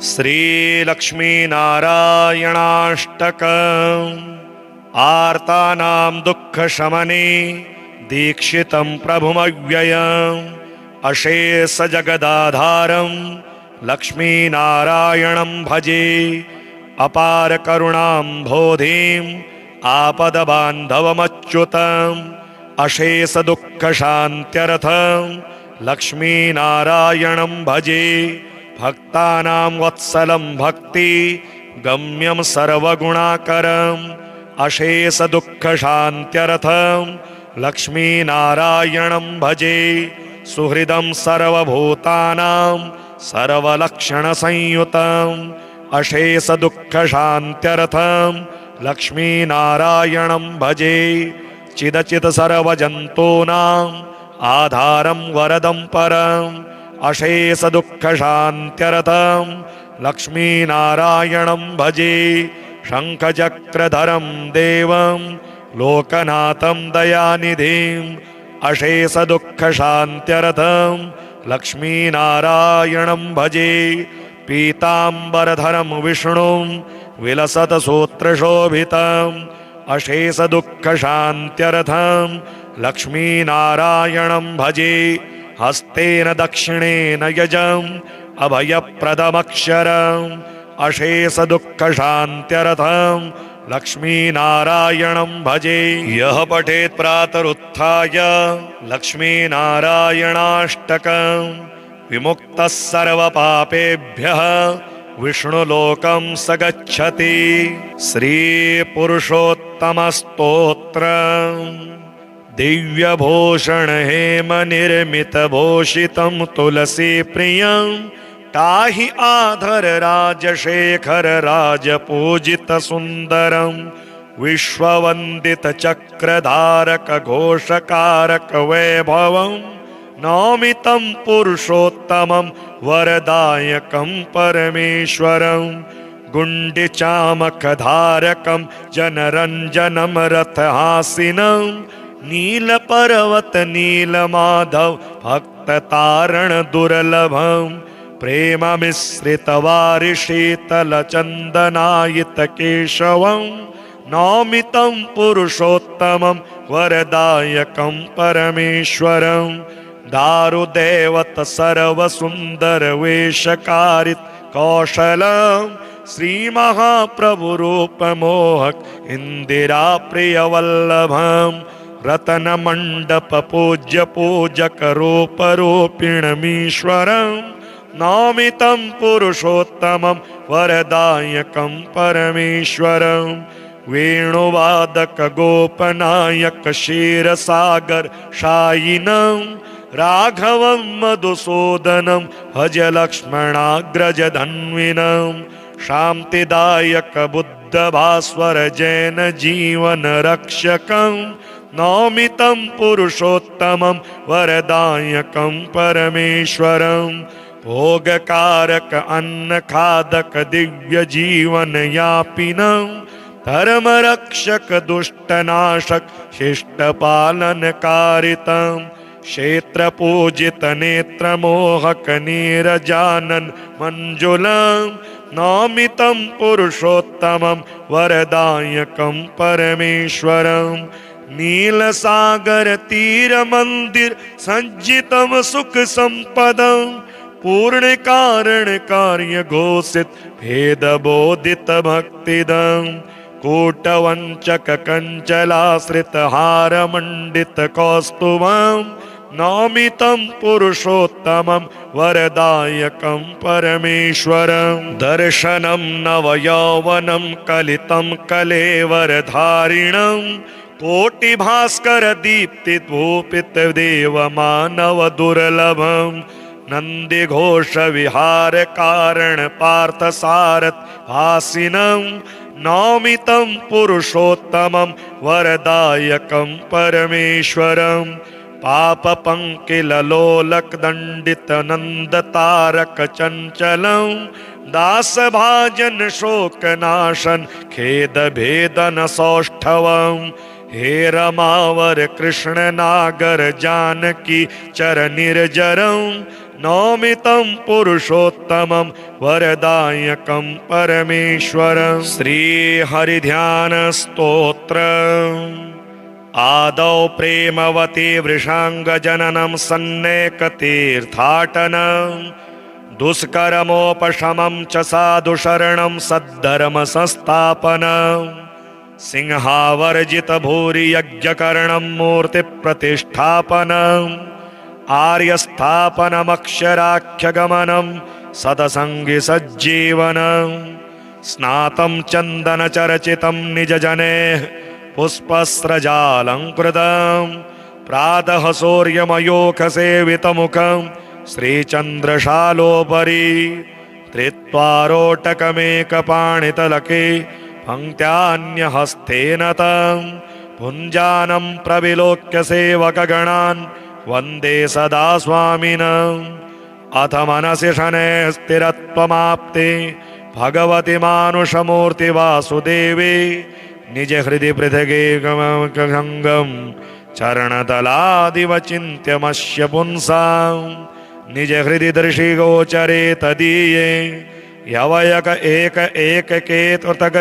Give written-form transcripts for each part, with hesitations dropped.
श्रीलक्ष्मीनारायणाष्टकम् आर्तानां दुःखशमने दीक्षितं प्रभुमव्ययम् अशेष जगदाधारं लक्ष्मीनारायणं भजे। अपार करुणाम्भोधिं आपदबान्धवमच्युतम् अशेष दुःखशान्त्यर्थं लक्ष्मीनारायणं भजे। भक्तानां वत्सलं भक्ति गम्यं सर्वगुणाकरम् अशेष दुःखशान्त्यर्थं लक्ष्मीनारायणं भजे। सुहृदं सर्वभूतानां सर्वलक्षणसंयुतम् अशेष दुःखशान्त्यर्थं लक्ष्मीनारायणं भजे। चिदचित् सर्वजन्तूनां आधारं वरदं परम् अशेष दुःखशान्त्यर्थं लक्ष्मीनारायणं भजे। शङ्खचक्रधरं देवं लोकनाथं दयानिधिम् अशेष दुःखशान्त्यर्थं लक्ष्मीनारायणं भजे। पीताम्बरधरं विष्णुं विलसतसूत्रशोभितम् अशेष दुःखशान्त्यर्थं लक्ष्मीनारायणं भजे। हस्तेन दक्षिणेन यजम् अभयप्रदमक्षरम् अशेष दुःखशान्त्यर्थं लक्ष्मीनारायणं भजे। यः पठेत् प्रातरुत्थाय लक्ष्मीनारायणाष्टकम् विमुक्तः सर्वपापेभ्यः विष्णुलोकं स गच्छति। श्रीपुरुषोत्तमस्तोत्रम् दिव्यभूषण हेम निर्मित भूषितं तुलसी प्रियं ताहि आधर राजशेखर राजपूजित सुंदरं विश्ववंदित चक्रधारक घोषकारक वैभवं नौमितं पुरुषोत्तमं वरदायकं परमेश्वरं गुण्डिचामखधारकं जनरञ्जनं रथहासिनं नीलपर्वत नीलमाधव भक्ततारण दुर्लभं प्रेममिश्रित वारिशीतलचन्दनायित केशवं नौमितं पुरुषोत्तमं वरदायकं परमेश्वरं दारुदेवत सर्वसुन्दर वेशकारित कौशलं श्रीमहाप्रभुरूपमोहक इंदिरा प्रियवल्लभं रतनमण्डप पूज्य पूजक रूपरूपिणमीश्वरं नौमितं पुरुषोत्तमं वरदायकं परमेश्वरं वेणुवादक गोपनायक क्षीरसागर शायिनं राघवं मधुसूदनं भज लक्ष्मणाग्रज धन्विनं शान्तिदायक बुद्ध भास्वर जैन जीवन रक्षकं नौमितं पुरुषोत्तमं वरदायकं परमेश्वरं भोगकारक अन्नखादक दिव्य जीवन यापिनं धर्मरक्षक दुष्टनाशक शिष्टपालनकारितं क्षेत्रपूजित नेत्रमोहक नीरजानन मंजुलं नौमितं पुरुषोत्तमं वरदायकं परमेश्वरं नीलसागर तीर मंदिर सज्जितं सुख संपदं पूर्ण कारण कार्य घोषित भेद बोधित भक्तिदं कूटवंचक कंचलाश्रित हार मंडित कौस्तुभं नौमितं पुरुषोत्तमं वरदायकं परमेश्वरं दर्शनं नवयौवनं कलितं कलेवरधारिणं कोटिभास्कर दीप्ति भूपित देवमानव दुर्लभं नंदिघोष विहार कारण पार्थसारथ भासिनं नौमितं पुरुषोत्तमं वरदायकं परमेश्वरं पाप पंकिलोलक दंडित नंद तारक चंचलं दास भाजन शोकनाशन खेद भेदन सौष्ठवं हे रमावर कृष्ण नागर जानकी चर निर्जरं नौमि तं पुरुषोत्तमं वरदायकं परमेश्वरं। श्रीहरिध्यानस्तोत्र। आदौ प्रेमवती वृषाङ्गजननं सन्नेकतीर्थाटनं दुष्कर्मोपशमं च साधुशरणं सद्धर्मसंस्थापनं सिंहावर्जितभूरियज्ञकरणं मूर्तिप्रतिष्ठापनम् आर्यस्थापनमक्षराख्यगमनं सतसङ्गिसज्जीवनं स्नातं चन्दनचर्चितं निजजनेः पुष्पस्रजालङ्कृतं प्रातः सूर्यमयूखसेवितमुखं श्रीचन्द्रशालोपरि त्रित्वारोटकमेकपाणितलके पङ्क्त्यान्यहस्तेन तं भुञ्जानं प्रविलोक्य सेवकगणान् वन्दे सदा स्वामिनम्। अथ मनसि शनैः स्थिरत्वमाप्ते भगवति मानुषमूर्ति वासुदेवे निज हृदि पृथगेकसङ्गं चरणतलादिव चिन्त्यमस्य पुंसां निज हृदि दर्शिगोचरे तदीये यवयक एक एककेतुतक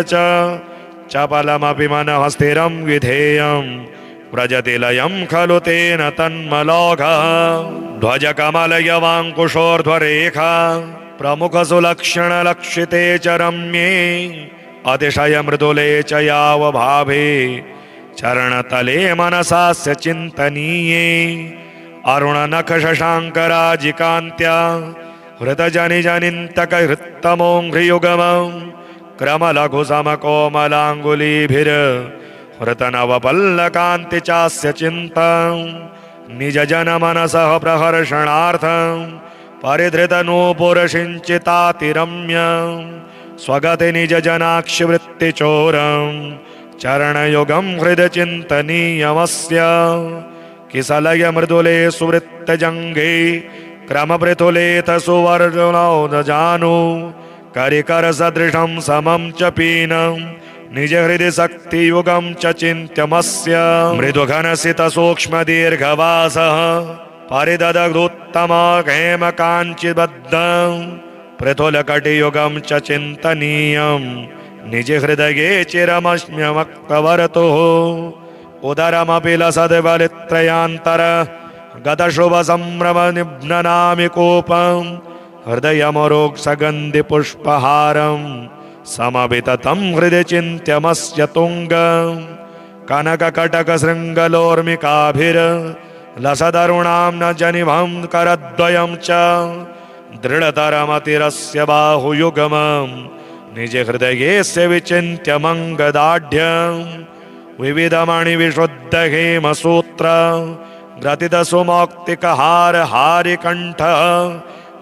चपलमपि मनः स्थिरं विधेयम् व्रजति लयं खलु तेन तन्मलोघः ध्वजकमलयवाङ्कुशोर्ध्वरेखा प्रमुखसुलक्षणलक्षिते च रम्ये अतिशय मृदुले च यावभावे चरणतले मनसास्य चिन्तनीये अरुणनखशशाङ्कराजिकान्त्या हृतजनिजनिन्तकहृत्तमोङ्घ्रियुगमं क्रमलघुसमकोमलाङ्गुलीभिर् हृतनवपल्लकान्ति चास्य चिन्तं निजजनमनसः प्रहर्षणार्थं परिधृतनूपुरसिञ्चितातिरम्यं स्वगति निजजनाक्षिवृत्तिचोरं चरणयुगं हृदचिन्तनीयमस्य किसलय मृदुले सुवृत्तजङ्घे क्रमपृथुलेथ सुवर्णोदजानु करिकरसदृशं समं च पीनं निज हृदि शक्तियुगं च चिन्त्यमस्य मृदुघनसितसूक्ष्मदीर्घवासः परिदधुत्तमहेमकाञ्चिबद्धं पृथुलकटियुगं च चिन्तनीयं निज हृदये चिरमस्म्यमक्तवर्तुः उदरमपि लसद्बलित्रयान्तर गतशुभसम्भ्रमनिघ्ननामि कोपं हृदयमरोक्षगन्धिपुष्पहारं समविततं हृदि चिन्त्यमस्य तुङ्गं कनककटकशृङ्गलोर्मिकाभिर्लसदरुणां न जनिभं करद्वयं च दृढतरमतिरस्य बाहुयुगमं निज हृदयेस्य विचिन्त्यमङ्गदाढ्यं विविधमणिविशुद्धहेमसूत्र ग्रथितसुमौक्तिकहारहारिकण्ठः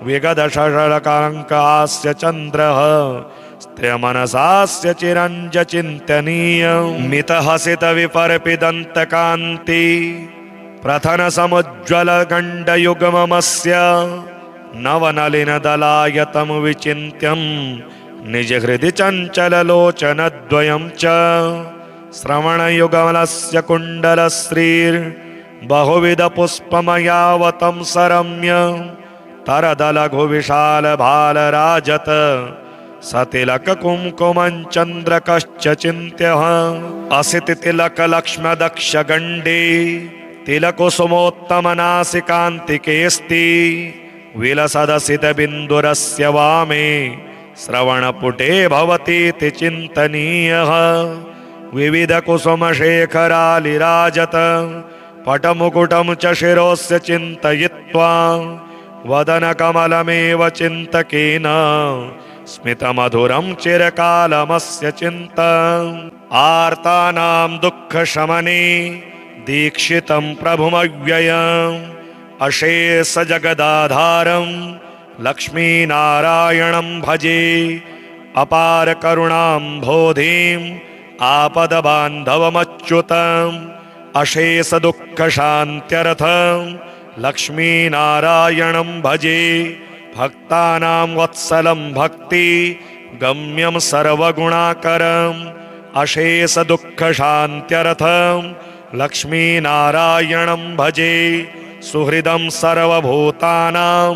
विगतशशलकाङ्कास्य चन्द्रः स्त्रियमनसास्य चिरञ्ज चिन्तनीयं मितहसितविपर्पिदन्तकान्ति प्रथनसमुज्ज्वलगण्डयुग्ममस्य नवनलिनदलायतं विचिन्त्यं निज हृदि चञ्चललोचनद्वयं च श्रवणयुगमलस्य कुण्डलश्रीर्बहुविधपुष्पमयावतं सरम्य तरदलघुविशालभालराजत सतिलककुङ्कुमं चन्द्रकश्च चिन्त्यः असितितिलकलक्ष्मदक्षगण्डे तिलकुसुमोत्तमनासिकान्तिकेऽस्ति विलसदसितबिन्दुरस्य वामे श्रवणपुटे भवतीति चिन्तनीयः विविधकुसुमशेखरालिराजत पटमुकुटं च शिरोस्य चिन्तयित्वा वदनकमलमेव चिन्तकेन स्मितमधुरं चिरकालमस्य चिन्तम् आर्तानां दुःखशमने दीक्षितं प्रभुमव्ययम् अशेषजगदाधारं लक्ष्मीनारायणं भजे अपारकरुणाम्भोधिम् आपदबान्धवमच्युतम् अशेषदुःखशान्त्यर्थं लक्ष्मीनारायणं भजे भक्तानां वत्सलं भक्ति गम्यं सर्वगुणाकरम् अशेषदुःखशान्त्यर्थं लक्ष्मीनारायणं भजे सुहृदं सर्वभूतानां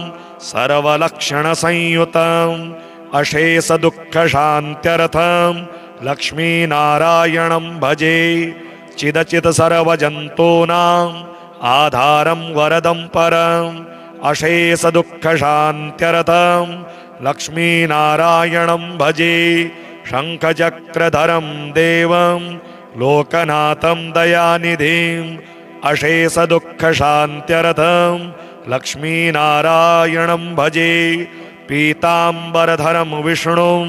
सर्वलक्षणसंयुतम् अशेषदुःखशान्त्यर्थम् लक्ष्मीनारायणं भजे। चिदचित् सर्वजन्तूनाम् आधारं वरदं परम् अशेषदुःखशान्त्यर्थम् लक्ष्मीनारायणं भजे। शङ्खचक्रधरं देवं लोकनाथं दयानिधिम् अशेषदुःखशान्त्यर्थम् लक्ष्मीनारायणं भजे। पीताम्बरधरं विष्णुं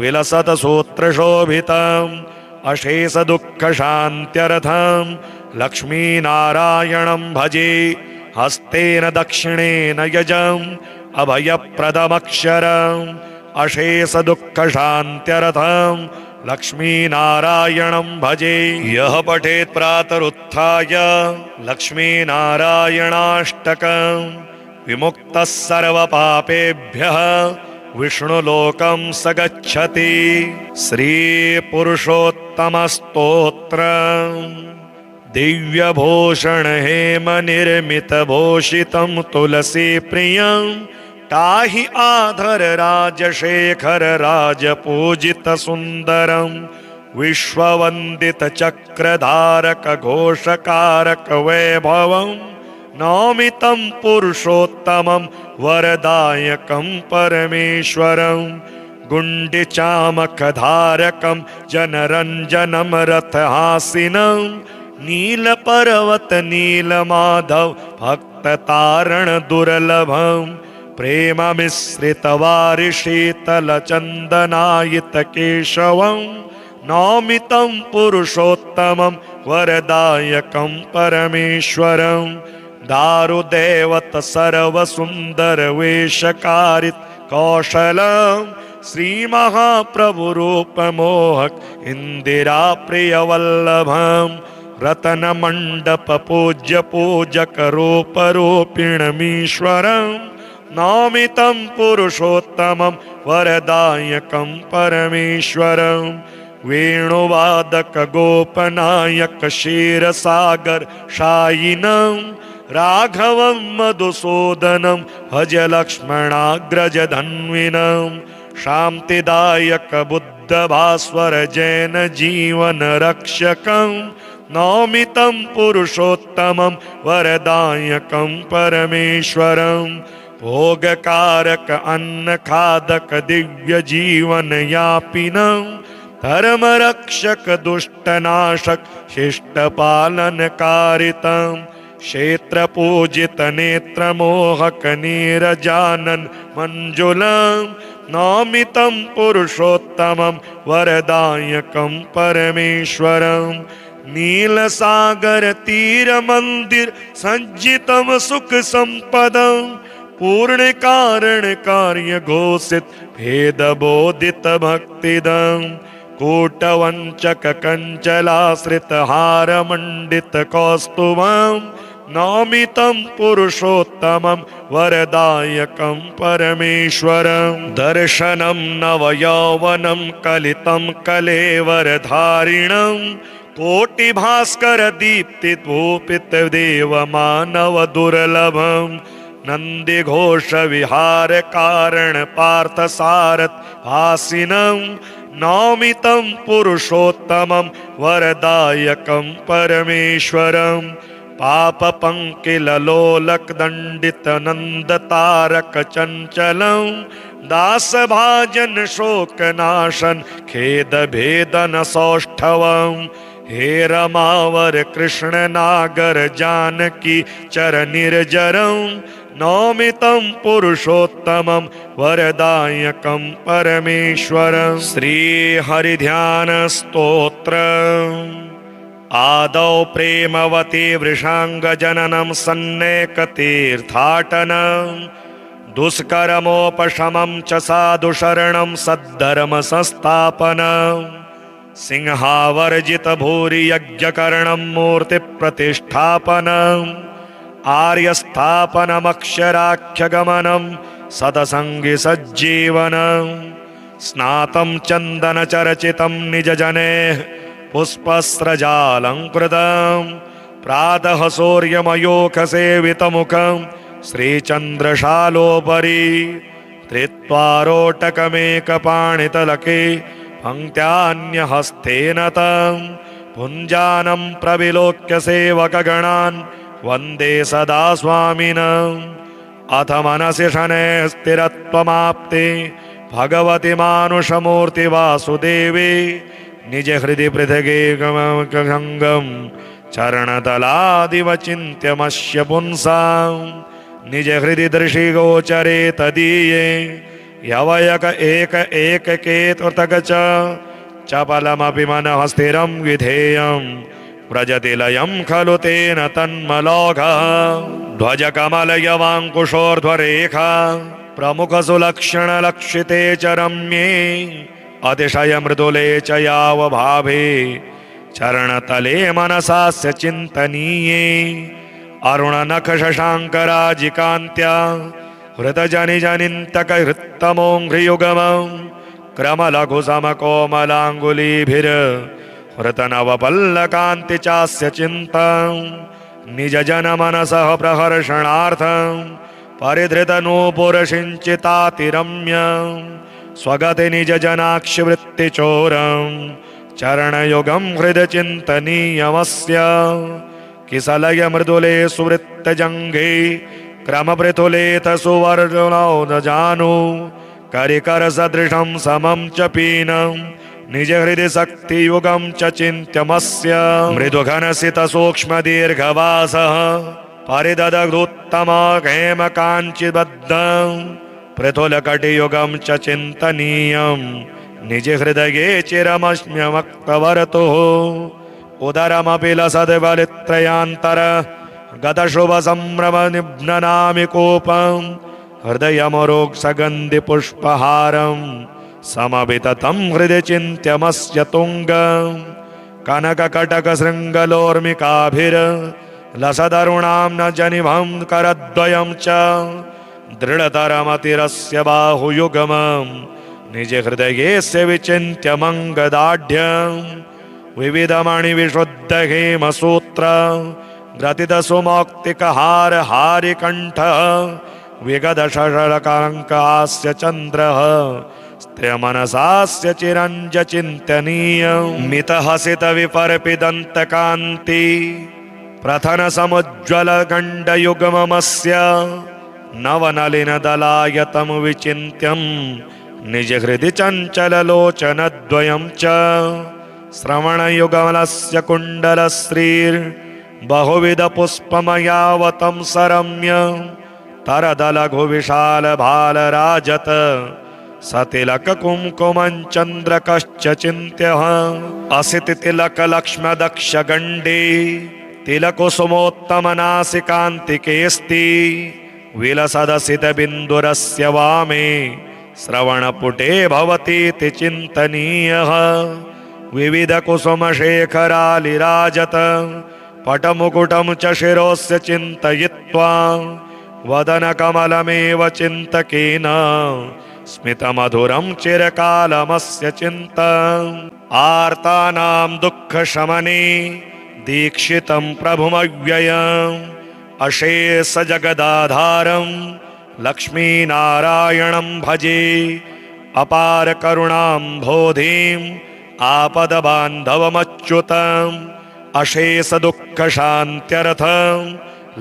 विलसतसूत्रशोभितम् अशेषदुःखशान्त्यर्थम् लक्ष्मीनारायणं भजे। हस्तेन दक्षिणेन यजम् अभयप्रदमक्षरम् अशेषदुःखशान्त्यर्थम् लक्ष्मीनारायणं भजे। यः पठेत् प्रातरुत्थाय लक्ष्मीनारायणाष्टकम् विमुक्तः सर्वपापेभ्यः विष्णुलोकं स गच्छति। श्रीपुरुषोत्तमस्तोत्रम् दिव्यभूषण हेम निर्मितभूषितं तुलसी प्रियं ताहि आधर राजशेखर राजपूजित सुंदरं विश्ववंदित चक्रधारक घोषकारक वैभवं नौमितं पुरुषोत्तमं वरदायकं परमेश्वरं गुण्डिचामखधारकं जनरञ्जनं रथहासिनं नीलपर्वत नीलमाधव भक्ततारण दुर्लभं प्रेममिश्रितवारिशीतलचन्दनायित केशवं नौमितं पुरुषोत्तमं वरदायकं परमेश्वरं दारुदेवत सर्वसुन्दर वेशकारित कौशलं श्रीमहाप्रभुरूपमोहक इंदिरा प्रियवल्लभं रतनमण्डप पूज्य पूजक रूपरूपिणमीश्वरं नौमितं पुरुषोत्तमं वरदायकं परमेश्वरं वेणुवादक गोपनायक क्षीरसागर शायिनं राघवं मधुसूदनं भज लक्ष्मणाग्रजधन्विनं शान्तिदायक बुद्धभास्वर जैन जीवन रक्षकं नौमितं पुरुषोत्तमं वरदायकं परमेश्वरं भोगकारक अन्नखादक दिव्य जीवन यापिनं धर्मरक्षक दुष्टनाशक शिष्टपालनकारितं क्षेत्रपूजित नेत्रमोहक नीरजानन मंजुलं नौमितं पुरुषोत्तमं वरदायकं परमेश्वरं नीलसागर तीर मंदिर सज्जितं सुख संपदं पूर्ण कारण कार्य घोषित भेद बोधित भक्तिदं कूटवंचक कंचलाश्रित हार मंडित कौस्तुभं नौमितं पुरुषोत्तमं वरदायकं परमेश्वरं दर्शनं नवयौवनं कलितं कलेवरधारिणं कोटिभास्कर दीप्ति भूपित देवमानव दुर्लभं नंदिघोष विहार कारण पार्थसारथ भासिनं नौमितं पुरुषोत्तमं वरदायकं परमेश्वरं पाप पंकिलोलक दंडित नंद तारक चंचलं दास भाजन शोकनाशन खेद भेदन सौष्ठवं हे रमावर कृष्ण नागर जानकी चर निर्जरं नौमितं पुरुषोत्तमं वरदायकं परमेश्वरं श्री हरिध्यान स्तोत्र आदौ प्रेमवती वृषांग जननं सन्नेकतीर्थाटनं दुष्कर्मोपशमं च साधुशरणं सद्धर्म संस्थापनं सिंहावर्जित भूरि यज्ञकरणं मूर्ति प्रतिष्ठापनं आर्यस्थापनमक्षराख्यगमनं सदसंगी सज्जीवनं स्नातं चन्दनचर्चितं निजजनेः पुष्पस्रजालङ्कृतं प्रातः सूर्यमयूखसेवितमुखं श्रीचन्द्रशालोपरि त्रित्वारोटकमेकपाणितलके पङ्क्त्यान्यहस्तेन तं पुञ्जानं प्रविलोक्य सेवकगणान् वन्दे सदा स्वामिनम्। अथ मनसि शनैः स्थिरत्वमाप्ते भगवति मानुषमूर्ति वासुदेवे निज हृदि पृथगेकमङ्गं चरणतलादिव चिन्त्यमस्य पुंसां निज हृदि दृशिगोचरे तदीये यवयक एक एककेतुर्तक चपलमपि मनः स्थिरं विधेयं व्रजति लयं खलु तेन तन्मलोघः। ध्वजकमलयवाङ्कुशोर्ध्वरेखा प्रमुखसुलक्षणलक्षिते च रम्ये अतिशय मृदुले च यावभावे चरणतले मनसास्य चिन्तनीये। अरुणनखशशाङ्कराजिकान्त्या हृतजनिजनिन्तक हृत्तमोङ्घ्रियुगमं क्रमलघुसमकोमलाङ्गुलीभिर् हृतनवपल्लकान्ति चास्य चिन्तं निज जनमनसः प्रहर्षणार्थं परिधृतनूपुरसिञ्चितातिरम्यं स्वगति निज जनाक्षिवृत्तिचोरं चरणयुगं हृदचिन्तनीयमस्य। किसलय मृदुले सुवृत्तजङ्घे क्रमपृथुलेथ सुवर्णौ करिकरसदृशं समं च पीनं निज हृदि शक्तियुगं च चिन्त्यमस्य। मृदुघनसितसूक्ष्मदीर्घवासः परिदधूत्तमहेमकाञ्चिबद्धं पृथुलकटियुगं च चिन्तनीयं निज हृदये चिरमस्म्यमक्तवर्तुः। उदरमपि लसद्बलित्रयान्तर गतशुभसम्भ्रमनिघ्ननामि कोपं हृदयमरोक्षगन्धिपुष्पहारं समविततं हृदि चिन्त्यमस्य तुङ्गं कनककटकशृङ्गलोर्मिकाभिर्लसदरुणां न जनिभं करद्वयं च दृढतरमतिरस्य बाहुयुगमं निज हृदयेस्य विचिन्त्यमङ्गदाढ्यं। विविधमणिविशुद्धहेमसूत्र ग्रथितसुमौक्तिकहार हारिकण्ठ विगतशशलकलङ्कास्य चन्द्रः स्त्रियमनसास्य चिरञ्ज चिन्तनीयं। मितहसितविपर्पिदन्तकान्ति प्रथनसमुज्ज्वलगण्डयुग्ममस्य नवनलिनदलायतं विचिन्त्यं निज हृदि चञ्चललोचनद्वयं च श्रवणयुगमलस्य कुण्डलश्रीर्बहुविधपुष्पमयावतं सरम्य तरदलघुविशालभालराजत सतिलककुङ्कुमं चन्द्रकश्च चिन्त्यः। असितितिलकलक्ष्मदक्षगण्डे तिलकुसुमोत्तमनासिकान्तिकेऽस्ति विलसदसितबिन्दुरस्य वामे श्रवणपुटे भवतीति चिन्तनीयः। विविधकुसुमशेखरालिराजत पटमुकुटं च शिरोस्य चिन्तयित्वा वदनकमलमेव चिन्तकेन स्मितमधुरं चिरकालमस्य चिन्तम्। आर्तानां दुःखशमने दीक्षितं प्रभुमव्ययम् अशेष जगदाधारं लक्ष्मीनारायणं भजे। अपार करुणां बोधिं आपदबान्धवमच्युतम् अशेष दुःखशान्त्यर्थं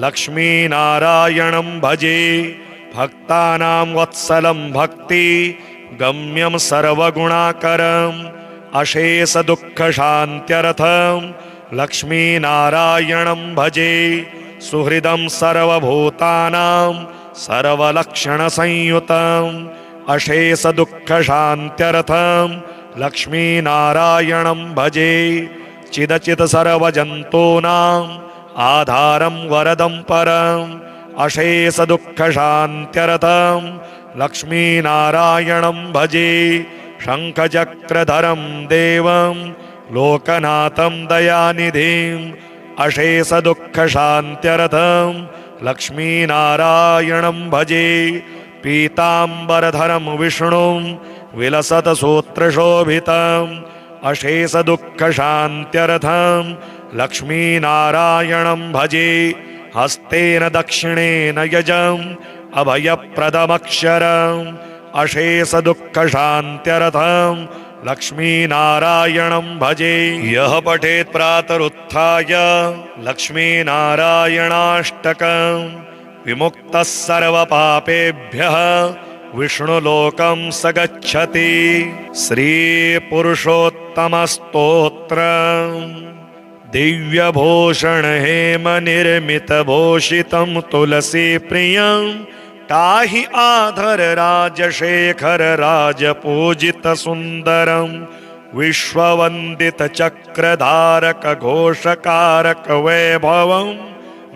लक्ष्मीनारायणं भजे। भक्तानां वत्सलं भक्ति गम्यं सर्वगुणाकरम् अशेष दुःखशान्त्यर्थं लक्ष्मीनारायणं भजे। सुहृदं सर्वभूतानां सर्वलक्षणसंयुतम् अशेष दुःखशान्त्यर्थं लक्ष्मीनारायणं भजे। चिदचित सर्वजन्तूनाम् आधारं वरदं परम् अशेष दुःखशान्त्यर्थं लक्ष्मीनारायणं भजे। शङ्खचक्रधरं देवं लोकनाथं दयानिधिम् अशेष दुःखशान्त्यर्थं लक्ष्मीनारायणं भजे। पीताम्बरधरं विष्णुं विलसत सूत्रशोभितम् अशेष दुःखशान्त्यर्थं लक्ष्मीनारायणं भजे। हस्तेन दक्षिणेन यजम् अभयप्रदमक्षरम् अशेषदुःखशान्त्यर्थम् लक्ष्मीनारायणं भजे। यः पठेत् प्रातरुत्थाय लक्ष्मीनारायणाष्टकम् विमुक्तः सर्वपापेभ्यः विष्णुलोकं स गच्छति। श्रीपुरुषोत्तमस्तोत्रम् दिव्यभूषण हेम निर्मितभूषितं तुलसी प्रियं ताहि आधर राजशेखर राजपूजित सुंदरं विश्ववंदित चक्रधारक घोषकारक वैभवं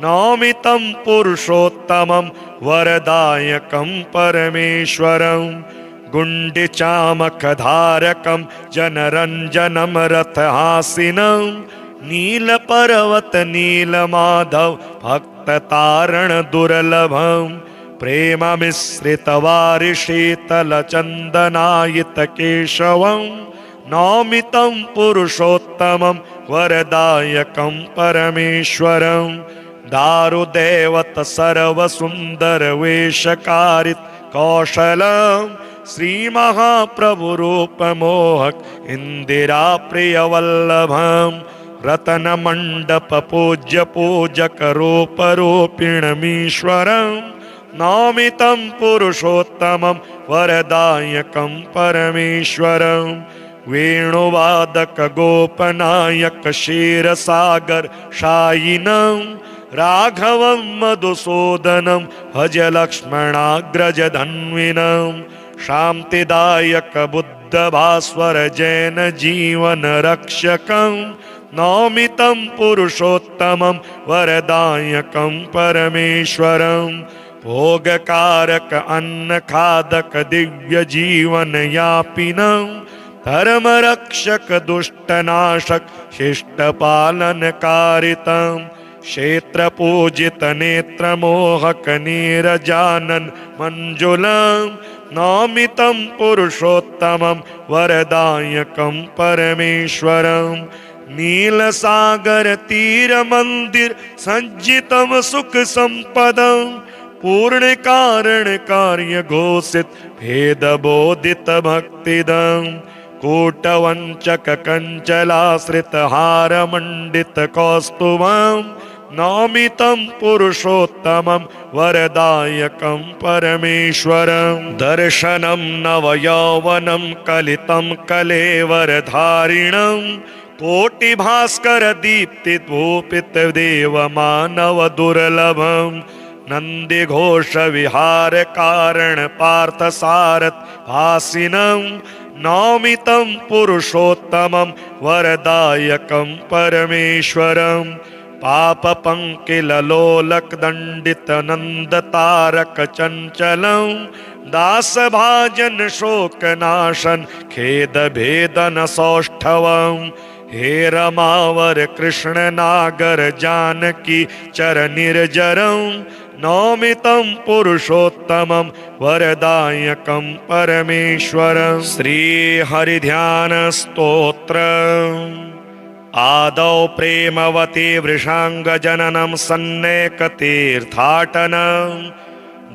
नौमितं पुरुषोत्तमं वरदायकं परमेश्वरं गुण्डिचामखधारकं जनरञ्जनं रथहासिनं नीलपर्वत नीलमाधव भक्ततारण दुर्लभं प्रेममिश्रितवारिशीतलचन्दनायित केशवं नौमितं पुरुषोत्तमं वरदायकं परमेश्वरं दारुदेवत सर्वसुन्दर वेशकारित कौशलं श्रीमहाप्रभुरूपमोहक इंदिरा प्रियवल्लभं रतनमण्डप पूज्य पूजक रूपरूपिणमीश्वरं नौमितं पुरुषोत्तमं वरदायकं परमेश्वरं वेणुवादक गोपनायक क्षीरसागर शायिनं राघवं मधुसूदनं भज लक्ष्मणाग्रजधन्विनं शान्तिदायक बुद्धभास्वर जैन जीवन रक्षकं नौमितं पुरुषोत्तमं वरदायकं परमेश्वरं भोगकारक अन्नखादक दिव्य जीवन यापिनं धर्मरक्षक दुष्टनाशक शिष्टपालनकारितं क्षेत्रपूजित नेत्रमोहक नीरजानन मंजुलं नौमितं पुरुषोत्तमं वरदायकं परमेश्वरं नीलसागर तीर मंदिर सज्जितं सुख संपदं पूर्ण कारण कार्य घोषित भेद बोधित भक्तिदं कूटवंचक कंचलाश्रित हार मंडित कौस्तुभं नौमितं पुरुषोत्तमं वरदायकं परमेश्वरं दर्शनं नवयौवनं कलितं कलेवरधारिणं कोटिभास्कर दीप्तित भूपित देवमानव दुर्लभं नंदिघोष विहार कारण पार्थसारथ भासिनं नौमितं पुरुषोत्तमं वरदायकं परमेश्वरं पाप पंकिलोलक दंडित नंद तारक चंचलं दास भाजन शोकनाशन खेद भेदन सौष्ठवं हे रमावर कृष्ण नागर जानकी चर निर्जरं नौमितं पुरुषोत्तमं वरदायकं परमेश्वरं श्री हरिध्यान स्तोत्र आदौ प्रेमवती वृषांग जननं सन्नेकतीर्थाटनं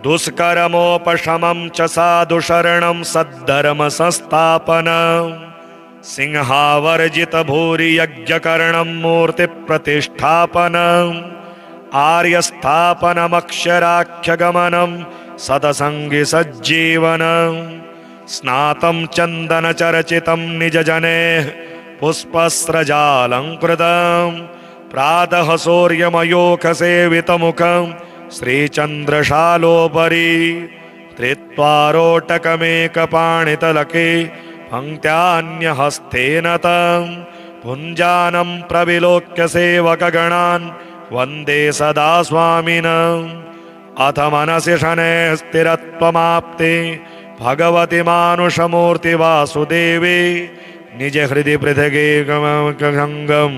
दुष्कर्मोपशमं च साधुशरणं सद्धर्म संस्थापनं सिंहावर्जित भूरि यज्ञकरणं मूर्ति प्रतिष्ठापनं आर्यस्थापनमक्षराख्यगमनं सदसंगी सज्जीवनं स्नातं चन्दन चर्चितं निज जनेः पुष्पस्रजालंकृतं प्रातः सूर्यमयोख सेवितमुखं श्रीचन्द्रशालोपरि त्रित्वारोटकमेकपाणितलके पङ्क्त्यान्यहस्तेन तं भुञ्जानं प्रविलोक्य सेवकगणान् वन्दे सदा स्वामिनम् अथ मनसि शनैः स्थिरत्वमाप्ते भगवति मानुषमूर्ति वासुदेवे निज हृदि पृथगेकमङ्गं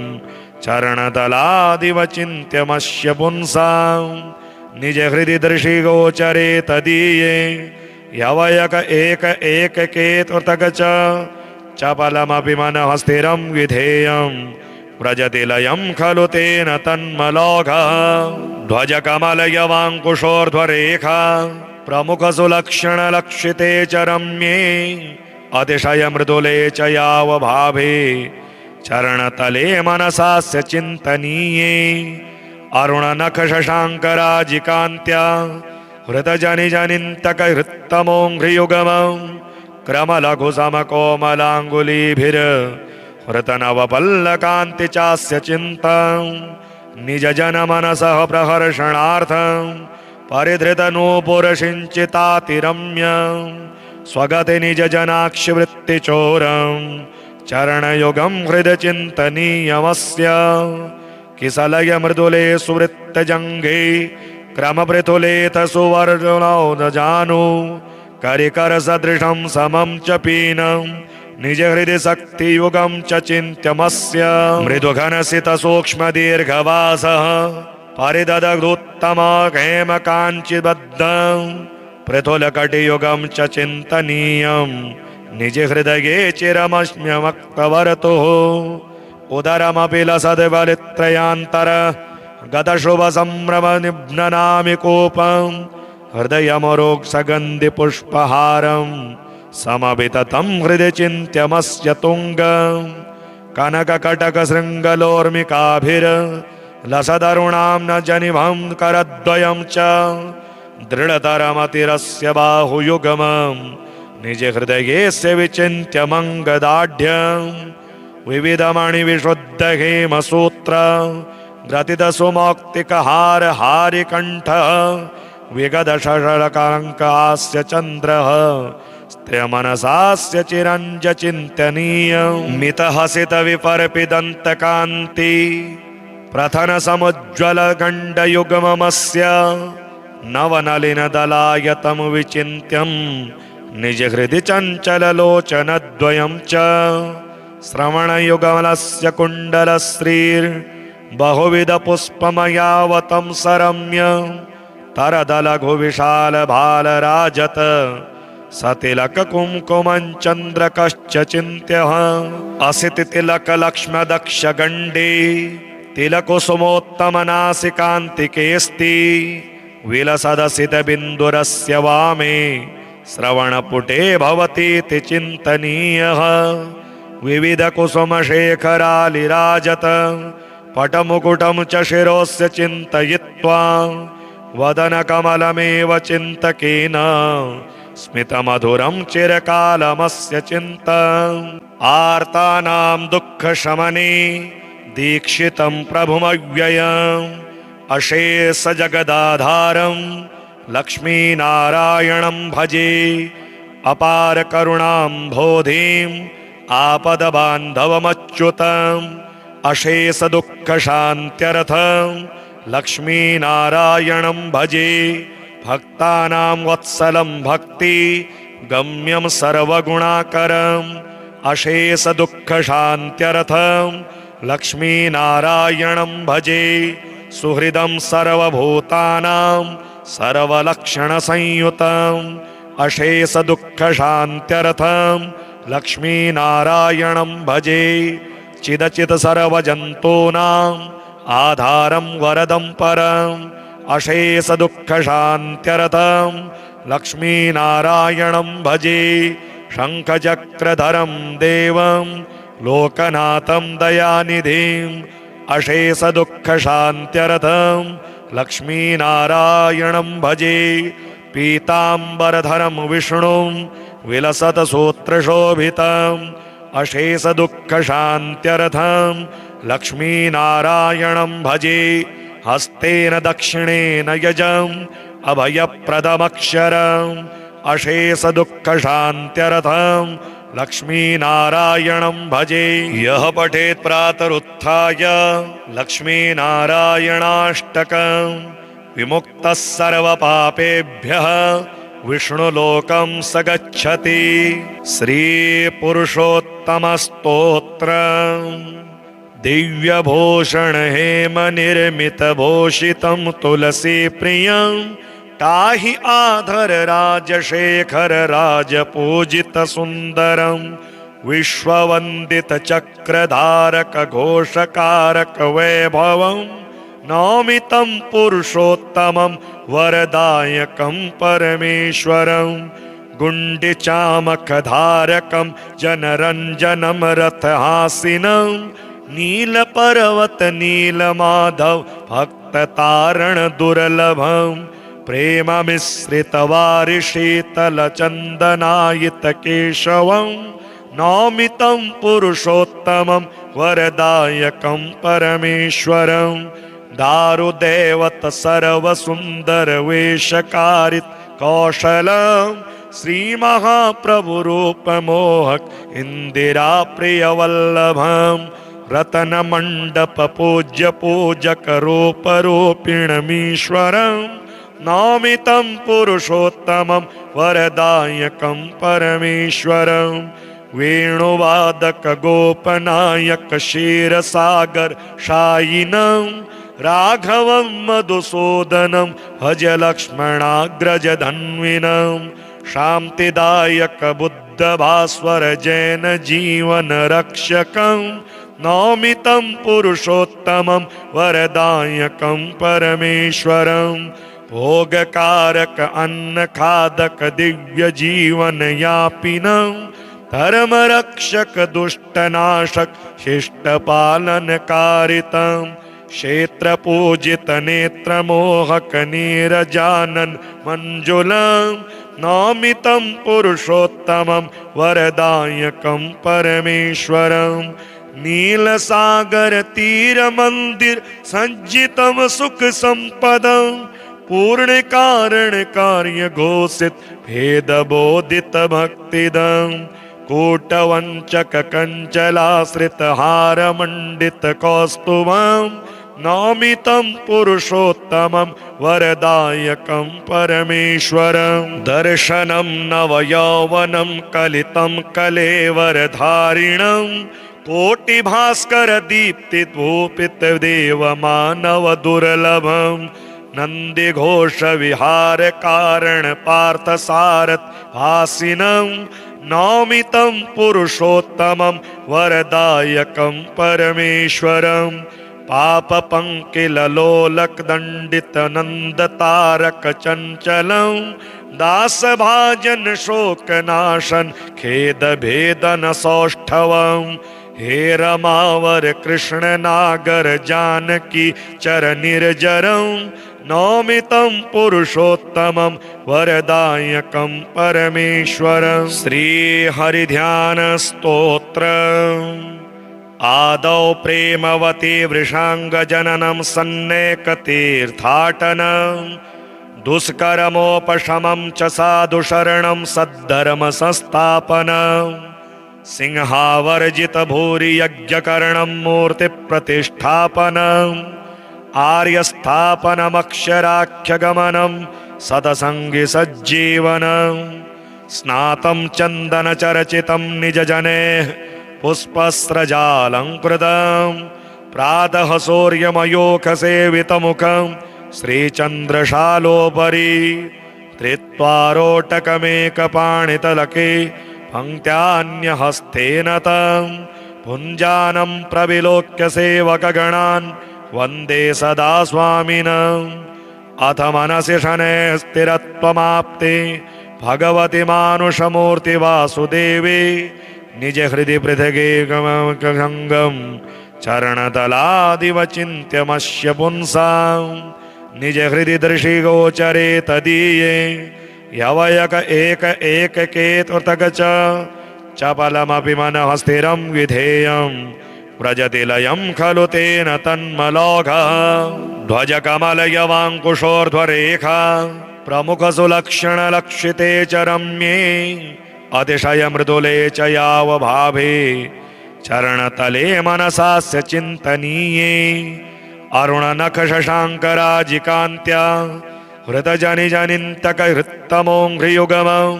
चरणतलादिवचिन्त्यमस्य पुंसां निज हृदि दृशिगोचरे तदीये यवयक एक एककेतुर्तक चपलमपि मनः स्थिरं विधेयं व्रजति लयं खलु तेन तन्मलोघः ध्वजकमलयवाङ्कुशोर्ध्वरेखा प्रमुखसुलक्षणलक्षिते च रम्ये अतिशयमृदुले च यावभावे चरणतले मनसास्य चिन्तनीये अरुणनखशशाङ्कराजिकान्त्या हृतजनिजनिन्तकहृत्तमोऽङ्घ्रियुगमं क्रमलघुसमकोमलाङ्गुलीभिर्हृतनवपल्लकान्ति चास्य चिन्तं निजजनमनसः प्रहर्षणार्थं परिधृतनूपुरसिञ्चितातिरम्यं स्वगति निजजनाक्षिवृत्तिचोरं चरणयुगं हृदचिन्तनीयमस्य किसलय मृदुले सुवृत्तजङ्घे क्रमपृथुलेथ सुवर्णो न जानु करिकर सदृशं समं च पीनं निज हृदि शक्तियुगं च चिन्त्यमस्य मृदुघनसित सूक्ष्म दीर्घवासः परिददग्धोत्तम हेमकाञ्चिबद्धं पृथुलकटियुगं च चिन्तनीयं निज हृदये चिरमस्म्यमक्तवर्तुः उदरमपि लसद्बलित्रयान्तर गतशुभसम्भ्रमनिघ्ननामि कोपं हृदयमरोक्षगन्धिपुष्पहारं समविततं हृदि चिन्त्यमस्य तुङ्गं कनककटकशृङ्गलोर्मिकाभिर्लसदरुणां न जनिभं करद्वयं च दृढतरमतिरस्य बाहुयुगमं निज हृदयेस्य विचिन्त्यमङ्गदाढ्यं विविधमणिविशुद्धहेमसूत्र ग्रथितसुमौक्तिकहार हारिकण्ठः विगतशशलकाङ्कास्य चन्द्रः स्त्रियमनसास्य चिरञ्ज चिन्तनीयं मितहसितविपर्पिदन्तकान्ति प्रथनसमुज्ज्वलगण्डयुग्ममस्य नवनलिनदलायतं विचिन्त्यं निज हृदि चञ्चललोचनद्वयं च श्रवणयुगमलस्य कुण्डलश्रीर्बहुविधपुष्पमयावतं सरम्य तरदलघुविशालभालराजत सतिलककुङ्कुमं चन्द्रकश्च चिन्त्यः असितितिलकलक्ष्मदक्षगण्डे तिलकुसुमोत्तमनासिकान्तिकेऽस्ति विलसदसितबिन्दुरस्य वामे श्रवणपुटे भवतीति चिन्तनीयः विविधकुसुमशेखरालिराजत पटमुकुटं च शिरोस्य चिन्तयित्वा वदनकमलमेव चिन्तकेन स्मितमधुरं चिरकालमस्य चिन्तम् आर्तानां दुःखशमने दीक्षितं प्रभुमव्ययम् अशेष जगदाधारं लक्ष्मीनारायणं भजे अपार करुणां बोधिम् आपदबान्धवमच्युतम् अशेष दुःखशान्त्यर्थं लक्ष्मीनारायणं भजे भक्तानां वत्सलं भक्ति गम्यं सर्वगुणाकरम् अशेष दुःखशान्त्यर्थं लक्ष्मीनारायणं भजे सुहृदं सर्वभूतानां सर्वलक्षणसंयुतम् अशेष दुःखशान्त्यर्थं लक्ष्मीनारायणं भजे चिदचित सर्वजन्तूनाम् आधारं वरदं परम् अशेष दुःखशान्त्यर्थं लक्ष्मीनारायणं भजे शङ्खचक्रधरं देवं लोकनाथं दयानिधिम् अशेष दुःखशान्त्यर्थं लक्ष्मीनारायणं भजे पीताम्बरधरं विष्णुं विलसत सूत्रशोभितम् अशेष दुःखशान्त्यर्थं लक्ष्मीनारायणं भजे हस्तेन दक्षिणेन यजम् अभयप्रदमक्षरम् अशेष दुःखशान्त्यर्थं लक्ष्मीनारायणं भजे यः पठेत् प्रातरुत्थाय लक्ष्मीनारायणाष्टकं विमुक्तः सर्वपापेभ्यः विष्णुलोकं स गच्छति। श्रीपुरुषोत्तमस्तोत्रम् दिव्यभूषण हेम निर्मितभूषितं तुलसी प्रियं ताहि आधर राजशेखर राजपूजित सुन्दरं विश्ववन्दितचक्रधारक घोषकारक वैभवं नौमि तं पुरुषोत्तमं वरदायकं परमेश्वरं गुण्डिचामखधारकं जनरञ्जनं रथहासिनं नीलपर्वत नीलमाधव भक्ततारण दुर्लभं प्रेममिश्रितवारिशीतलचन्दनायितकेशवं नौमि तं पुरुषोत्तमं वरदायकं परमेश्वरं दारुदेवत सर्वसुन्दरवेशकारित कौशलं श्रीमहाप्रभुरूपमोहक इन्दिराप्रियवल्लभं रत्नमण्डप पूज्य पूजक रूपरूपिणमीश्वरं नौमि तं पुरुषोत्तमं वरदायकं परमेश्वरं वेणुवादक गोपनायक क्षीरसागर शायिनं राघवं मधुसूदनं भज लक्ष्मणाग्रजधन्विनं शान्तिदायक बुद्धभास्वर जैन जीवन रक्षकं नौमि तं पुरुषोत्तमं वरदायकं परमेश्वरं भोगकारक अन्नखादक दिव्य जीवन यापिनं धर्मरक्षक दुष्टनाशक शिष्टपालनकारितं क्षेत्रपूजित नेत्रमोहक नीरजानन मंजुलं नौमि तं पुरुषोत्तमं वरदायकं परमेश्वरं नीलसागर तीर मंदिर सज्जितं सुख संपदं पूर्ण कारण कार्य घोषित भेद बोधित भक्तिदं कूटवंचक कंचलाश्रित हार मंडित कौस्तुभं नौमि तं पुरुषोत्तमं वरदायकं परमेश्वरं दर्शनं नवयौवनं कलितं कलेवरधारिणं कोटिभास्कर दीप्ति भूपित देवमानव दुर्लभं नंदिघोष विहार कारण पार्थ सारथ भासिनं नौमि तं पुरुषोत्तमं वरदायकं परमेश्वरं पाप पंकिलोलक दंडित नंद तारक चंचलं दास भाजन शोक नाशन खेद भेदन सौष्ठवं हे रमावर कृष्ण नागर जानकी चर निर्जरं नौमि तं पुरुषोत्तमं वरदायकं परमेश्वरं श्री हरिध्यान स्तोत्र आदौ प्रेमवती वृषांग जननं सन्नेकतीर्थाटनं दुष्कर्मोपशमं च साधुशरणं सद्धर्म संस्थापनं सिंहावर्जित भूरि यज्ञकरणं मूर्ति प्रतिष्ठापनम् आर्यस्थापनमक्षराख्यगमनं सदसंगि सज्जीवनं स्नातं चन्दनचर्चितं निजजनेः पुष्पस्रजालङ्कृतं प्रातः सूर्यमयूखसेवितमुखं श्रीचन्द्रशालोपरि धृत्वारोटकमेकपाणितलके पङ्क्त्यान्यहस्तेन तं भुञ्जानं प्रविलोक्य सेवकगणान् वन्दे सदा स्वामिनम् अथ मनसि शनैः स्थिरत्वमाप्ते भगवति मानुषमूर्ति वासुदेवे निज हृदि पृथगेकमङ्गं चरणतलादिवचिन्त्यमस्य पुंसां निज हृदि दृशिगोचरे तदीये यवयक एक एककेतुर्तक चपलमपि मनः स्थिरं विधेयम् व्रजति लयं खलु तेन तन्मलोघः ध्वजकमलयवाङ्कुशोर्ध्वरेखा प्रमुखसुलक्षणलक्षिते च रम्ये अतिशय मृदुले च यावभावे चरणतले मनसास्य चिन्तनीये अरुणनखशशाङ्कराजिकान्त्या हृतजनिजनिन्तकहृत्तमोङ्घ्रियुगमं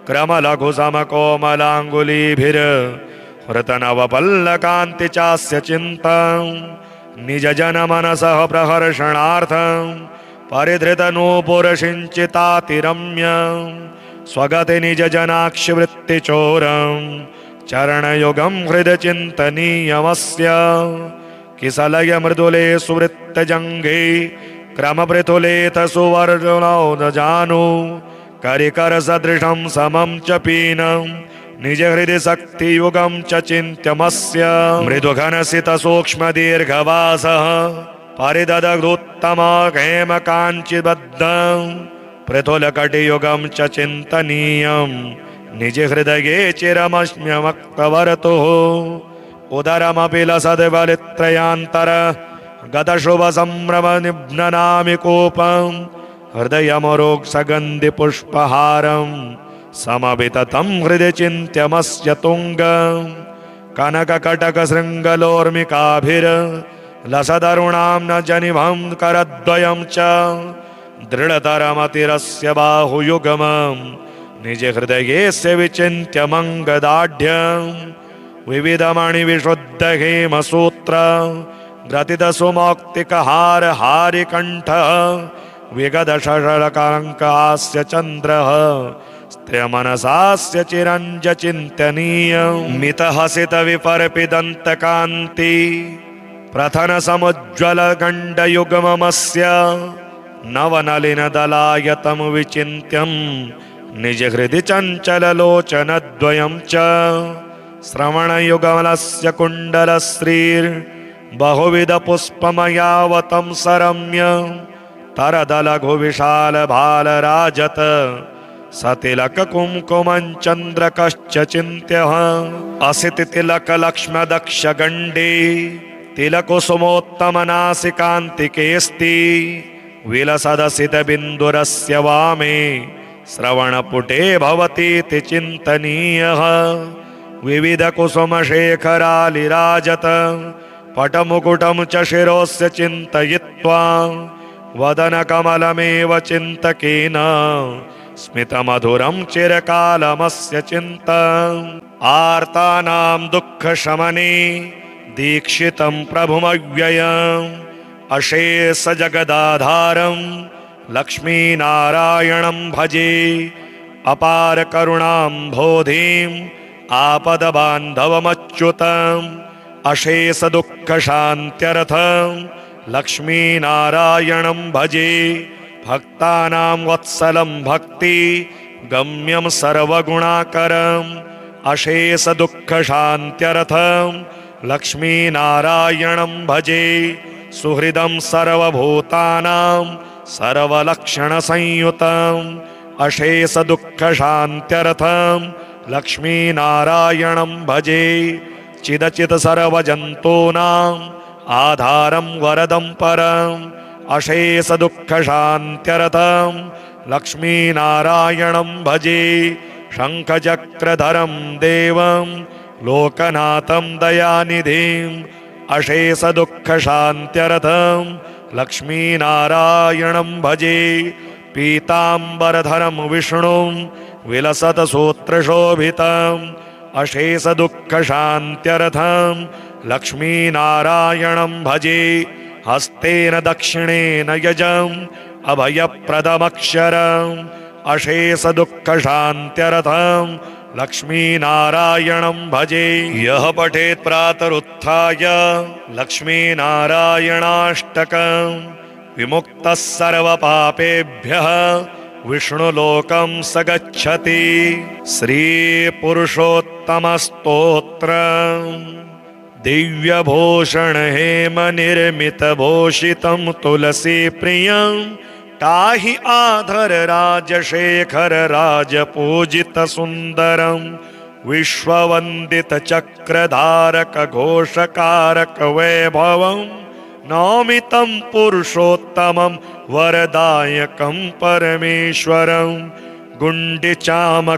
क्रमलघुसमकोमलाङ्गुलीभिर् हृतनवपल्लकान्ति चास्य चिन्तं निजजनमनसः प्रहर्षणार्थं परिधृतनूपुरसिञ्चितातिरम्यं स्वगति निजजनाक्षिवृत्तिचोरं चरणयुगं हृदचिन्तनीयमस्य किसलय मृदुले सुवृत्तजङ्घे क्रमपृथुलेथ सुवर्णोदजानु करिकर सदृशं समं च पीनं निज हृदि शक्तियुगं च चिन्त्यमस्य मृदुघनसित सूक्ष्म दीर्घवासः परिददग्धोत्तम हेम काञ्चिबद्धं पृथुलकटियुगं च चिन्तनीयं निज हृदये चिरमस्म्यमक्तवर्तुः उदरमपि लसद्बलित्रयान्तर गतशुभसम्भ्रम निघ्ननामि कोपं हृदयमरोक्षगन्धि पुष्पहारं समविततं हृदि चिन्त्यमस्य तुङ्गं कनककटकशृङ्गलोर्मिकाभिर् लसदरुणां न जनिभं करद्वयं च दृढतरमतिरस्य बाहुयुगमं निज हृदयेस्य विचिन्त्यमङ्गदाढ्यं विविधमणिविशुद्धहेमसूत्र ग्रथितसुमौक्तिकहार हारिकण्ठः विगतशशलकलङ्कास्य चन्द्रः स्त्रियमनसास्य चिरञ्ज चिन्तनीयं मितहसितविपर्पिदन्तकान्ति प्रथनसमुज्ज्वलगण्डयुग्ममस्य नवनलिनदलायतं विचिन्त्यं निज हृदि चञ्चललोचनद्वयं च श्रवणयुगमलस्य कुण्डलश्रीर्बहुविधपुष्पमयावतं सरम्य तरदलघुविशालभालराजत सतिलककुङ्कुमं चन्द्रकश्च चिन्त्यः असितितिलकलक्ष्मदक्षगण्डे तिलकुसुमोत्तमनासिकान्तिकेऽस्ति विलसदसितबिन्दुरस्य वामे श्रवणपुटे भवतीति चिन्तनीयः विविधकुसुमशेखरालिराजत पटमुकुटं च शिरोस्य चिन्तयित्वा वदनकमलमेव चिन्तकेन स्मितमधुरं चिरकालमस्य चिन्तम् आर्तानां दुःखशमने दीक्षितं प्रभुमव्ययम् अशेष जगदाधारं लक्ष्मीनारायणं भजे अपार करुणां बोधिम् आपदबान्धवमच्युतम् अशेष दुःखशान्त्यर्थं लक्ष्मीनारायणं भजे भक्तानां वत्सलं भक्ति गम्यं सर्वगुणाकरम् अशेष दुःखशान्त्यर्थं लक्ष्मीनारायणं भजे सुहृदं सर्वभूतानां सर्वलक्षणसंयुतम् अशेष दुःखशान्त्यर्थं लक्ष्मीनारायणं भजे चिदचित् सर्वजन्तूनाम् आधारं वरदं परम् अशेष दुःखशान्त्यर्थं लक्ष्मीनारायणं भजे शङ्खचक्रधरं देवं लोकनाथं दयानिधिम् अशेष दुःखशान्त्यर्थं लक्ष्मीनारायणं भजे पीताम्बरधरं विष्णुं विलसत सूत्रशोभितम् अशेष दुःखशान्त्यर्थं लक्ष्मीनारायणं भजे हस्तेन दक्षिणेन यजम् अभयप्रदमक्षरम् अशेष दुःखशान्त्यर्थं लक्ष्मीनारायणं भजे यः पठेत् प्रातरुत्थाय लक्ष्मीनारायणाष्टकं विमुक्तः सर्वपापेभ्यः विष्णुलोकं स गच्छति। श्रीपुरुषोत्तमस्तोत्रम् दिव्यभूषण हेम निर्मितभूषितं तुलसी प्रियं ताहि आधर राजशेखर राजपूजित सुंदरं विश्ववंदित चक्रधारक घोषकारक वैभवं नौमितं पुरुषोत्तमं वरदायकं परमेश्वरं गुण्डिचामखधारकं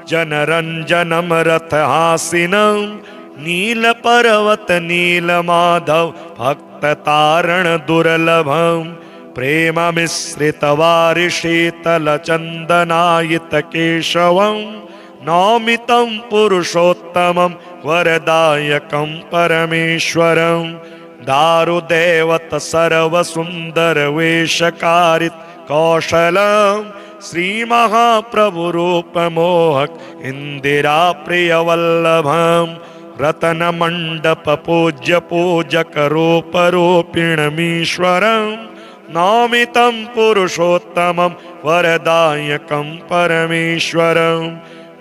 जनरञ्जनं रथहासिनं नीलपर्वत नीलमाधव भक्ततारण दुर्लभं प्रेममिश्रितवारिशीतलचन्दनायितकेशवं नौमितं पुरुषोत्तमं वरदायकं परमेश्वरं दारुदेवत सर्वसुन्दरवेशकारित कौशलं श्रीमहाप्रभुरूपमोहक इंदिरा प्रियवल्लभम रतन मंडप पूज्य पूजक रूप रूपिणमीश्वरम नौमितं पुरुषोत्तमं वरदायकं परमेश्वरं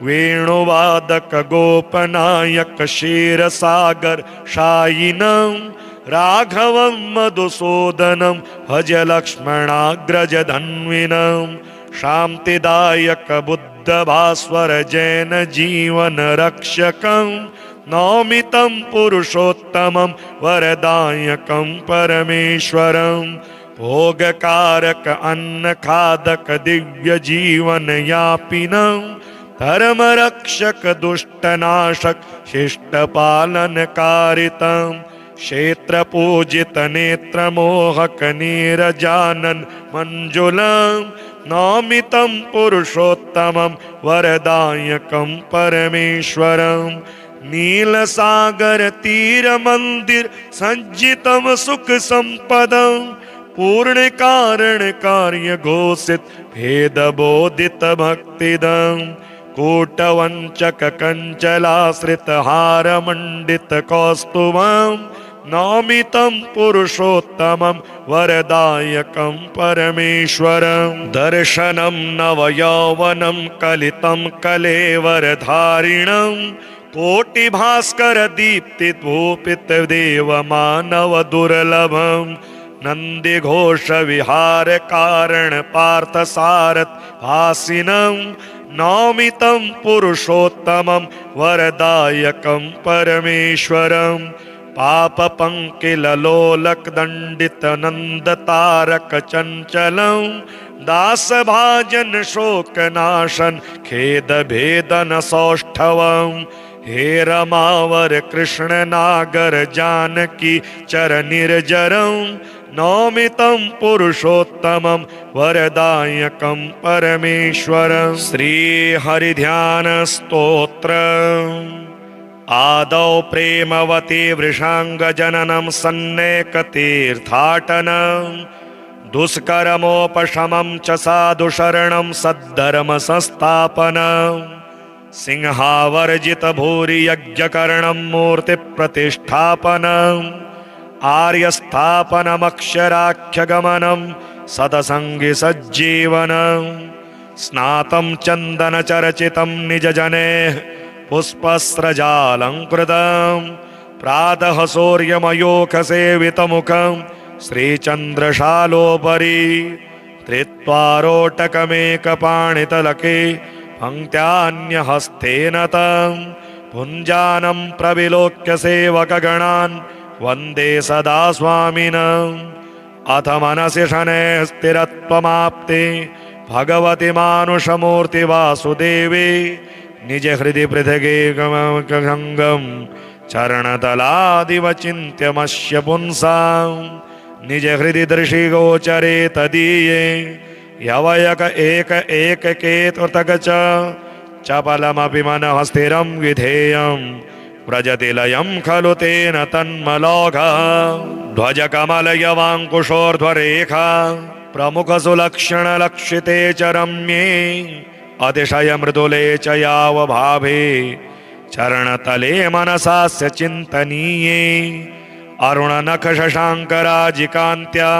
वेणुवादक गोपनायक क्षीरसागर शायिनं राघवं मधुसूदनं भज लक्ष्मणाग्रजधन्विनं शान्तिदायक बुद्ध भास्वर जैन जीवन रक्षकं नौमितं पुरुषोत्तमं वरदायकं परमेश्वरं भोगकारक अन्न खादक दिव्य जीवन यापिनं धर्म रक्षक दुष्टनाशक शिष्ट पालन कारितं क्षेत्र पूजित नेत्र मोहक नीरजानन मंजुलं नौमितं पुरुषोत्तमं वरदायकं परमेश्वरं नील सागर तीर मंदिर सज्जितं सुख संपदं पूर्ण कारण कार्य घोषित भेद बोधित भक्तिदं कूटवंचक कंचलाश्रित हार मंडित कौस्तुभं नौमितं पुरुषोत्तमं वरदायकं परमेश्वरं दर्शनं नवयौवनं कलितं कलेवरधारिणं कोटिभास्कर दीप्ति भूपित देव मानव दुर्लभं नंदी घोष विहार कारण पार्थ सारथ भासिनं नौमितं पुरुषोत्तमं वरदायकं परमेश्वरं पाप पंकिल लोलक दंडित नंद तारक चंचलं दास भाजन शोक नाशन खेद भेदन सौष्ठवं हे रमावर कृष्ण नागर जानकी चर निर्जरं नौमितं पुरुषोत्तमं वरदायकं परमेश्वरं श्री हरिध्यान स्तोत्र आदौ प्रेमवती वृषांग जननं सन्नेकतीर्थाटनं दुष्कर्मोपशमं च साधु शरणं सद्धर्म संस्थापनं सिंहावर्जित भूरि यज्ञकरणं मूर्ति प्रतिष्ठापनम् आर्यस्थापनमक्षराख्यगमनं सदसंगि सज्जीवनं स्नातं चन्दनचर्चितं निजजनेः पुष्पस्रजालङ्कृतं प्रातः सूर्यमयूखसेवितमुखं श्रीचन्द्रशालोपरि धृत्वारोटकमेकपाणितलके पङ्क्त्यान्यहस्तेन तं भुञ्जानं प्रविलोक्य सेवकगणान् वन्दे सदा स्वामिनम् अथ मनसि शनैः स्थिरत्वमाप्ते भगवति मानुषमूर्ति वासुदेवे निज हृदि पृथगेकमङ्गं चरणतलादिव चिन्त्यमस्य पुंसां निज हृदि दृशिगोचरे तदीये यवयक एक एककेतुर्तक चपलमपि मनः स्थिरं विधेयम् व्रजति लयं खलु तेन तन्मलोघः ध्वजकमलयवाङ्कुशोर्ध्वरेखा प्रमुखसुलक्षणलक्षिते च रम्ये अतिशय मृदुले च यावभावे चरणतले मनसास्य चिन्तनीये अरुणनखशशाङ्कराजिकान्त्या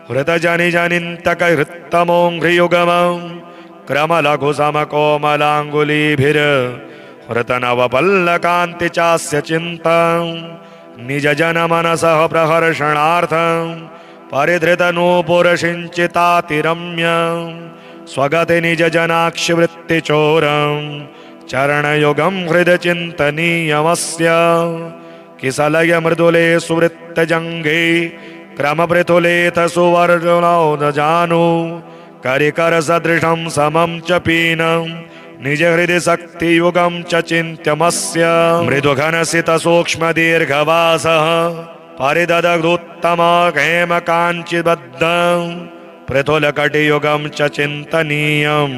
हृतजनिजनिन्तकहृत्तमोङ्घ्रियुगमं क्रमलघुसमकोमलाङ्गुलीभिर् हृतनवपल्लकान्ति चास्य चिन्तं निजजनमनसः प्रहर्षणार्थं परिधृतनूपुरसिञ्चितातिरम्यं स्वगति निजजनाक्षिवृत्तिचोरं चरणयुगं हृदचिन्तनीयमस्य किसलय मृदुले सुवृत्तजङ्घे क्रमपृथुलेथ सुवर्णौ करिकरसदृशं समं च पीनं निज हृदि शक्तियुगं च चिन्त्यमस्य मृदुघनसित सूक्ष्म दीर्घवासः परिददग्धुत्तम हेमकाञ्चिबद्धं पृथुलकटियुगं च चिन्तनीयं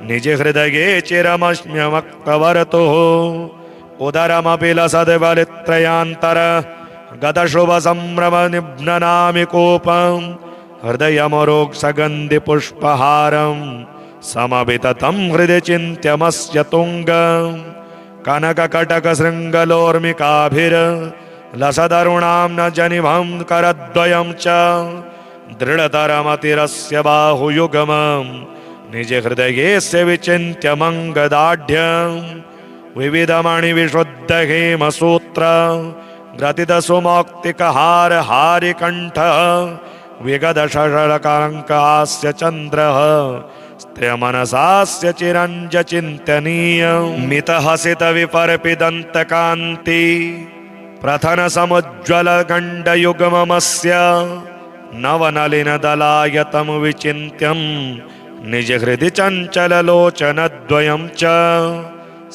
निज हृदये चिरमस्म्यमक्तवर्तुः उदरमपि लसद्बलित्रयान्तर गतशुभसम्भ्रमनिघ्ननामि कोपं हृदयमरोक्षगन्धिपुष्पहारं समविततं हृदि चिन्त्यमस्य तुङ्ग कनककटकशृङ्गलोर्मिकाभिर्लसदरुणां न जनिभं करद्वयं च दृढतरमतिरस्य बाहुयुगमं निज हृदयेस्य विचिन्त्यमङ्गदाढ्यं विविधमणिविशुद्धहेमसूत्र ग्रथितसुमौक्तिकहार हारिकण्ठ विगदशशरकलङ्कास्य चन्द्रः स्त्रियमनसास्य चिरञ्जचिन्तनीय मितहसितविपर्पिदन्तकान्ति प्रथनसमुज्ज्वलगण्डयुग्ममस्य नवनलिनदलायतं विचिन्त्यं निजहृदि चञ्चललोचनद्वयं च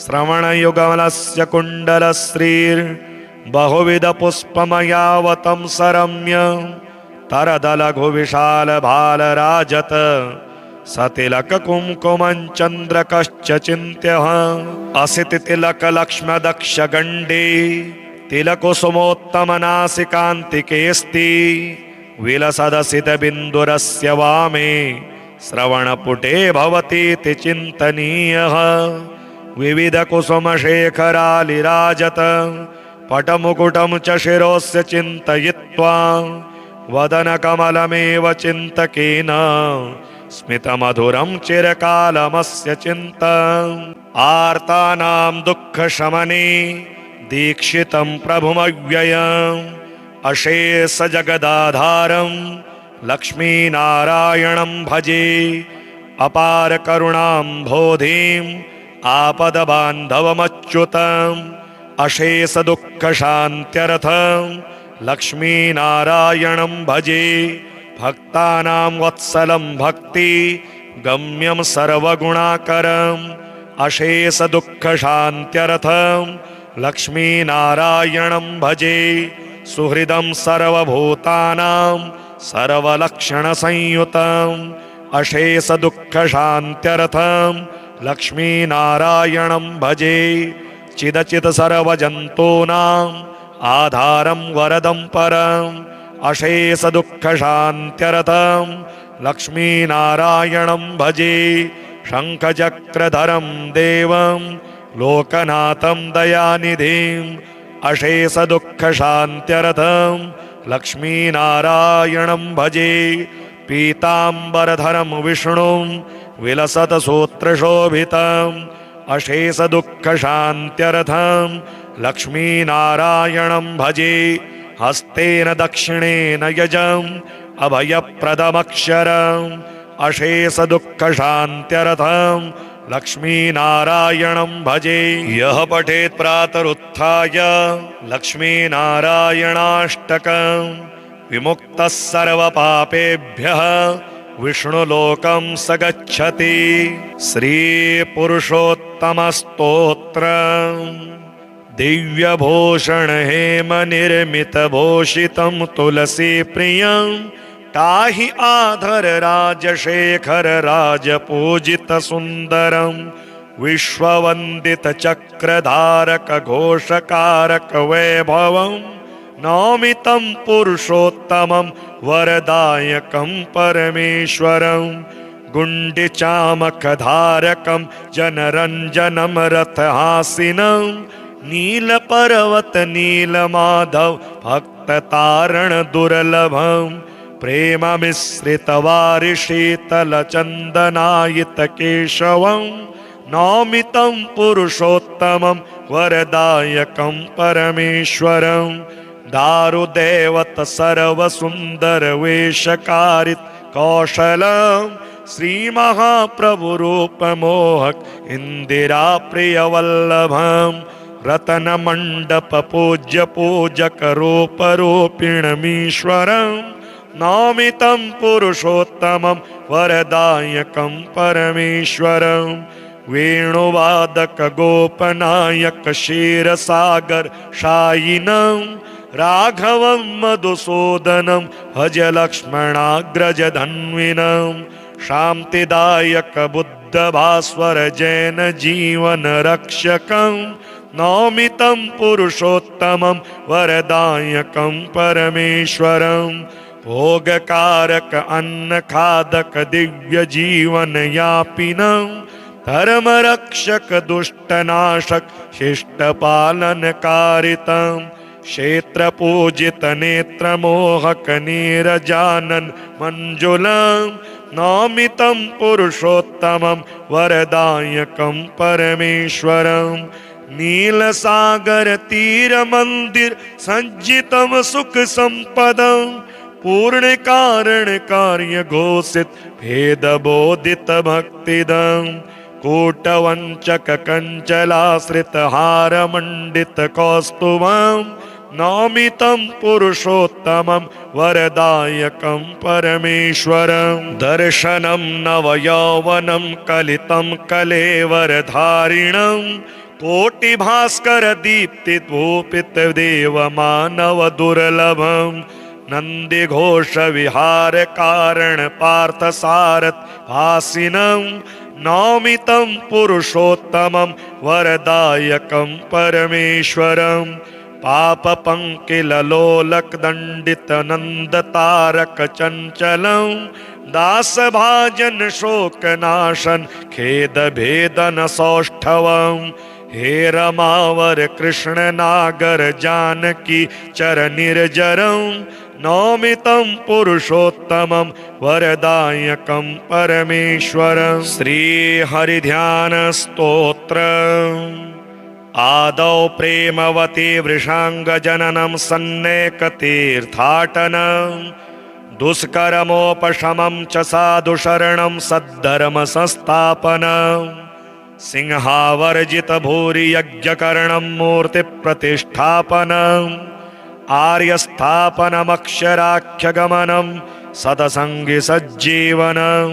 श्रवणयुगमलस्य कुण्डलश्रीर्बहुविधपुष्पमयावतं सरम्य तरदलघुविशालभालराजत सतिलककुङ्कुमं चन्द्रकश्च चिन्त्यः असितितिलकलक्ष्मदक्षगण्डे तिलकुसुमोत्तमनासिकान्तिकेऽस्ति विलसदसितबिन्दुरस्य वामे श्रवणपुटे भवतीति चिन्तनीयः विविधकुसुमशेखरालिराजत पटमुकुटं च शिरोस्य चिन्तयित्वा वदनकमलमेव चिन्तकेन स्मितमधुरं चिरकालमस्य चिन्तम् आर्तानां दुःखशमने दीक्षितं प्रभुमव्ययम् अशेषजगदाधारं लक्ष्मीनारायणं भजे अपारकरुणाम्भोधिम् आपदबान्धवमच्युतम् अशेषदुःखशान्त्यर्थं लक्ष्मीनारायणं भजे भक्तानां वत्सलं भक्ति गम्यं सर्वगुणाकरम् अशेषदुःखशान्त्यर्थं लक्ष्मीनारायणं भजे सुहृदं सर्वभूतानां सर्वलक्षणसंयुतम् अशेषदुःखशान्त्यर्थं लक्ष्मीनारायणं भजे चिदचित् सर्वजन्तूनाम् आधारं वरदं परम् अशेषदुःखशान्त्यर्थं लक्ष्मीनारायणं भजे शङ्खचक्रधरं देवं लोकनाथं दयानिधिम् अशेषदुःखशान्त्यर्थं लक्ष्मीनारायणं भजे पीताम्बरधरं विष्णुं विलसतसूत्रशोभितम् अशेषदुःखशान्त्यर्थं लक्ष्मीनारायणं भजे हस्तेन दक्षिणेन यजम् अभयप्रदमक्षरम् अशेषदुःखशान्त्यर्थं लक्ष्मीनारायणं भजे यः पठेत् प्रातरुत्थाय लक्ष्मीनारायणाष्टकं विमुक्तः सर्वपापेभ्यः विष्णुलोकं स गच्छति। श्रीपुरुषोत्तमस्तोत्रम् दिव्यभूषण हेम निर्मितभूषितं तुलसीप्रियं ताहि आधर राजशेखर राजपूजित सुन्दरं विश्ववन्दित चक्रधारक घोषकारक वैभवं नौमि तं पुरुषोत्तमं वरदायकं परमेश्वरं गुण्डिचामखधारकं जनरञ्जनं रथहासिनं नीलपर्वत नीलमाधव भक्ततारण दुर्लभं प्रेममिश्रितवारिशीतलचन्दनायितकेशवं नौमि तं पुरुषोत्तमं वरदायकं परमेश्वरं दारुदेवत सर्वसुन्दरवेशकारित कौशलं श्रीमहाप्रभुरूपमोहक इन्दिराप्रियवल्लभं रतनमण्डप पूज्य पूजक रूपरूपिणमीश्वरं नौमि तं पुरुषोत्तमं वरदायकं परमेश्वरं वेणुवादक गोपनायक क्षीरसागर शायिनं राघवं मधुसूदनं भज लक्ष्मणाग्रजधन्विनं शान्तिदायक बुद्धभास्वर जैन जीवन रक्षकं नौमि तं पुरुषोत्तमं वरदायकं परमेश्वरं भोगकारक अन्न खादक दिव्य जीवन यापिनं धर्मरक्षक दुष्टनाशक शिष्ट पालन कारितं क्षेत्र पूजित नेत्र मोहक नीरजानन मंजुलं नौमितं पुरुषोत्तमं वरदायकं परमेश्वरं नील सागर तीर मंदिर सज्जितम सुख संपदं पूर्ण कारण कार्य घोषित भेद बोधित भक्तिदं कूटवंचक कंचलाश्रित हार मंडित कौस्तुभं नौमितं पुरुषोत्तमं वरदायकं परमेश्वरं दर्शनं नवयौवनं कलितं कलेवरधारिणं कोटिभास्कर दीप्ति भूपित देव मानव दुर्लभं नंदी घोष विहार कारण पार्थ सारथ भासिनं नौमितं पुरुषोत्तमं वरदायकं परमेश्वरं पाप पंकिलोलक दंडित नंद तारक चंचलं दास भाजन शोक नाशन खेद भेदन सौष्ठवं हे रमावर कृष्ण नागर जानकी चर निर्जरं नौमितं पुरुषोत्तमं वरदायकं परमेश्वरं श्री हरिध्यान स्तोत्र आदौ प्रेमवती वृषांग जननं सन्नेकतीर्थाटनं दुष्कर्मोपशमं च साधु शरणं सद्धर्म संस्थापनं सिंहावर्जित भूरि यज्ञकरणं मूर्ति प्रतिष्ठापनम् आर्यस्थापनमक्षराख्यगमनं सदसंगी सज्जीवनं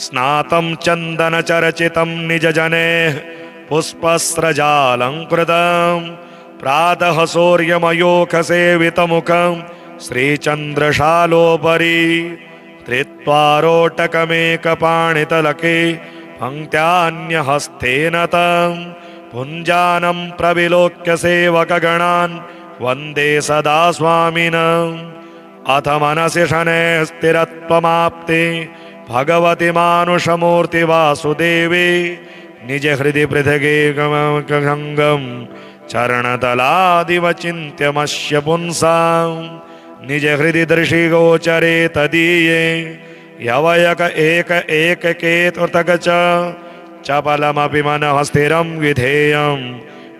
स्नातं चन्दन चर्चितं निजजनेः पुष्पस्रजालंकृतं प्रातः सूर्यमयूखसेवितमुखं श्रीचन्द्रशालोपरि धृत्वारोटकमेकपाणितलके पङ्क्त्यान्यहस्तेन तं भुञ्जानं प्रविलोक्य सेवकगणान् वन्दे सदा स्वामिनम् अथ मनसि शनैः स्थिरत्वमाप्ते भगवति मानुषमूर्ति वासुदेवे निज हृदि पृथगेकसङ्गं चरणतलादिवचिन्त्यमस्य पुंसां निज हृदि दृशिगोचरे तदीये यवयक एक एककेतुर्तक चपलमपि मनः स्थिरं विधेयं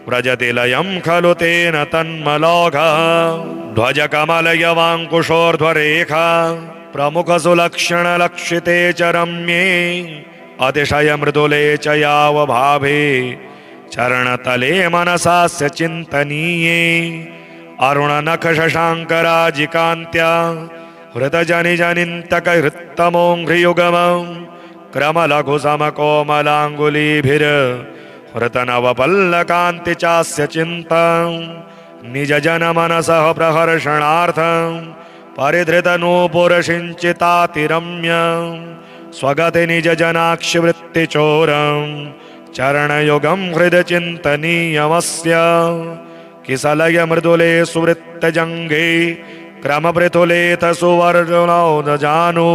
व्रजति लयं खलु तेन तन्मलोघः ध्वजकमलयवाङ्कुशोर्ध्वरेखा प्रमुखसुलक्षणलक्षिते च रम्ये अतिशय मृदुले च यावभावे चरणतले मनसास्य चिन्तनीये अरुणनखशशाङ्कराजिकान्त्या हृतजनिजनिन्तकहृत्तमोङ्घ्रियुगमं क्रमलघुसमकोमलाङ्गुलीभिर् हृतनवपल्लकान्ति चास्य चिन्तं निजजनमनसः प्रहर्षणार्थं परिधृतनूपुरसिञ्चितातिरम्यं स्वगति निजजनाक्षिवृत्तिचोरं चरणयुगं हृदचिन्तनीयमस्य किसलय मृदुले सुवृत्तजङ्घे क्रमपृथुलेथ सुवर्णो न जानु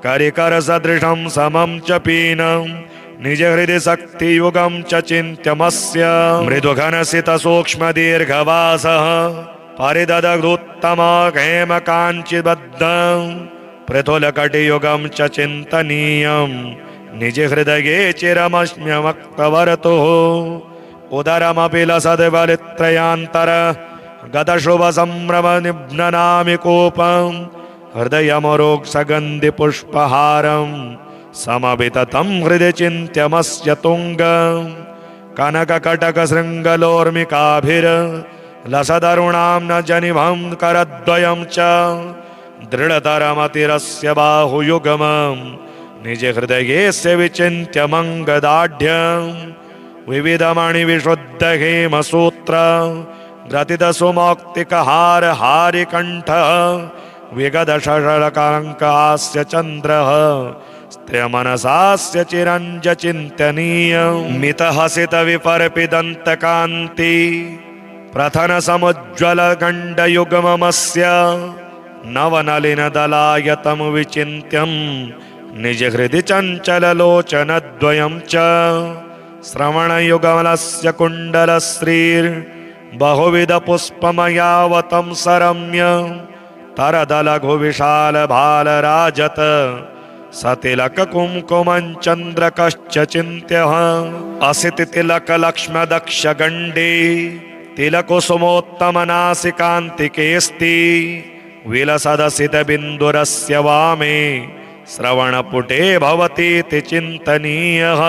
करिकरसदृशं समं च पीनं निज हृदि शक्तियुगं च चिन्त्यमस्य मृदुघनसितसूक्ष्मदीर्घवासः परिदधुत्तमहेमकाञ्चिबद्धं पृथुलकटियुगं च चिन्तनीयं निज हृदये चिरमस्म्यमक्तवर्तुः उदरमपि लसद्बलित्रयान्तर गतशुभसंभ्रमनिघ्ननामि कोपं हृदयमरोक्षगन्धिपुष्पहारं समविततं हृदि चिन्त्यमस्य तुङ्गं कनककटकशृङ्गलोर्मिकाभिर्लसदरुणां न जनिभं करद्वयं च दृढतरमतिरस्य बाहुयुगमं निज हृदयेस्य विचिन्त्यमङ्गदाढ्यं विविधमणिविशुद्धहेमसूत्र ग्रथितसुमौक्तिकहार हारिकण्ठ विगदशशरकाङ्कास्य चन्द्रः स्त्रियमनसास्य चिरञ्ज चिन्तनीयं मितहसितविपर्पिदन्तकान्ति प्रथनसमुज्ज्वलगण्डयुग्ममस्य नवनलिनदलायतं विचिन्त्यं निजहृदि चञ्चललोचनद्वयं च श्रवणयुगलस्य कुण्डलश्रीर्बहुविधपुष्पमयावतं सरम्य तरदलघुविशालभालराजत सतिलककुङ्कुमं चन्द्रकश्च चिन्त्यः असितितिलकलक्ष्मदक्षगण्डे तिलकुसुमोत्तमनासिकान्तिकेऽस्ति विलसदसितबिन्दुरस्य वामे श्रवणपुटे भवतीति चिन्तनीयः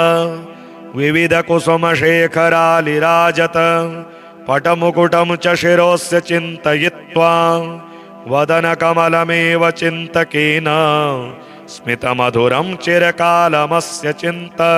विविधकुसुमशेखरालिराजत पटमुकुटं च शिरोस्य चिन्तयित्वा वदनकमलमेव चिन्तकेन स्मितमधुरं चिरकालमस्य चिन्ता।